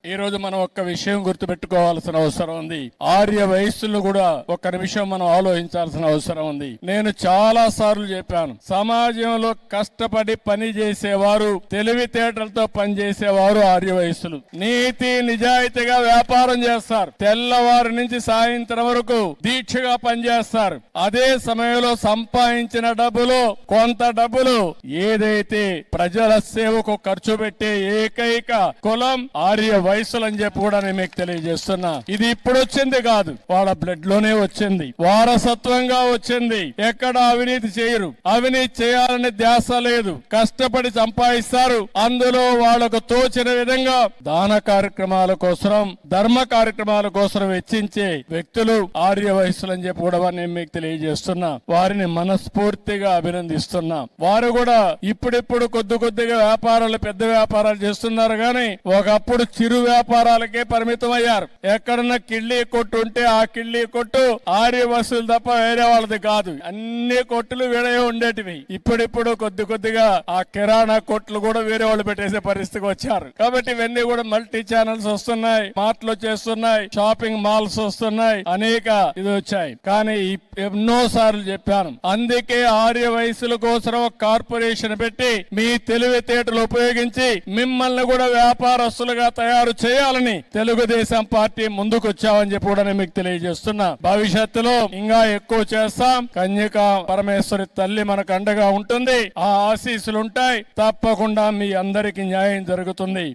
ఈ రోజు మనం ఒక్క విషయం గుర్తుపెట్టుకోవాల్సిన అవసరం ఉంది. ఆర్య వయస్సులు కూడా ఒక్క నిమిషం మనం ఆలోచించాల్సిన అవసరం ఉంది. నేను చాలా సార్లు చెప్పాను, సమాజంలో కష్టపడి పని చేసేవారు, తెలివితేటలతో పనిచేసేవారు ఆర్య వయస్సులు. నీతి నిజాయితీగా వ్యాపారం చేస్తారు, తెల్లవారి నుంచి సాయంత్రం వరకు దీక్షగా పనిచేస్తారు. అదే సమయంలో సంపాదించిన డబ్బులు, కొంత డబ్బులు ఏదైతే ప్రజల సేవకు ఖర్చు పెట్టే ఏకైక కులం ఆర్య వయస్సులు అని చెప్పి కూడా నేను మీకు తెలియజేస్తున్నా. ఇది ఇప్పుడు వచ్చింది కాదు, వాళ్ళ బ్లడ్ లోనే వచ్చింది, వారసత్వంగా వచ్చింది. ఎక్కడ అవినీతి చేయరు, అవినీతి చేయాలనే ధ్యాస లేదు, కష్టపడి సంపాదిస్తారు. అందులో వాళ్ళకు తోచిన విధంగా దాన కార్యక్రమాల కోసం, ధర్మ కార్యక్రమాల కోసం వెచ్చించే వ్యక్తులు ఆర్య వయస్సులు అని చెప్పి కూడా నేను మీకు తెలియజేస్తున్నా. వారిని మనస్ఫూర్తిగా అభినందిస్తున్నా. వారు కూడా ఇప్పుడిప్పుడు కొద్దిగా వ్యాపారాలు, పెద్ద వ్యాపారాలు చేస్తున్నారు గాని ఒకప్పుడు చిరు వ్యాపారాలకే పరిమితం అయ్యారు. ఎక్కడన్నా కిళ్ళీ కొట్టు ఉంటే ఆ కిళ్ళీ కొట్టు ఆర్య వసూలు తప్ప వేరే వాళ్ళది కాదు. అన్ని కొట్టులు వేరే ఉండేటివి. ఇప్పుడిప్పుడు కొద్దిగా ఆ కిరాణా కొట్లు కూడా వేరే వాళ్ళు పెట్టేసే పరిస్థితికి వచ్చారు. కాబట్టి ఇవన్నీ కూడా మల్టీ ఛానల్స్ వస్తున్నాయి, మార్ట్లు చేస్తున్నాయి, షాపింగ్ మాల్స్ వస్తున్నాయి, అనేక ఇది వచ్చాయి. కానీ ఎన్నో సార్లు చెప్పాను, అందుకే ఆర్య వయసుల కోసం ఒక కార్పొరేషన్ పెట్టి మీ తెలివితేటలు ఉపయోగించి మిమ్మల్ని కూడా వ్యాపారస్తులుగా తయారు చేయాలని తెలుగుదేశం పార్టీ ముందుకు వచ్చామని చెప్పి కూడా నేను మీకు తెలియజేస్తున్నా. భవిష్యత్తులో ఇంకా ఎక్కువ చేస్తాం. కన్యకా పరమేశ్వరి తల్లి మనకు అండగా ఉంటుంది. ఆ ఆశీస్సులు ఉంటాయి. తప్పకుండా మీ అందరికి న్యాయం జరుగుతుంది.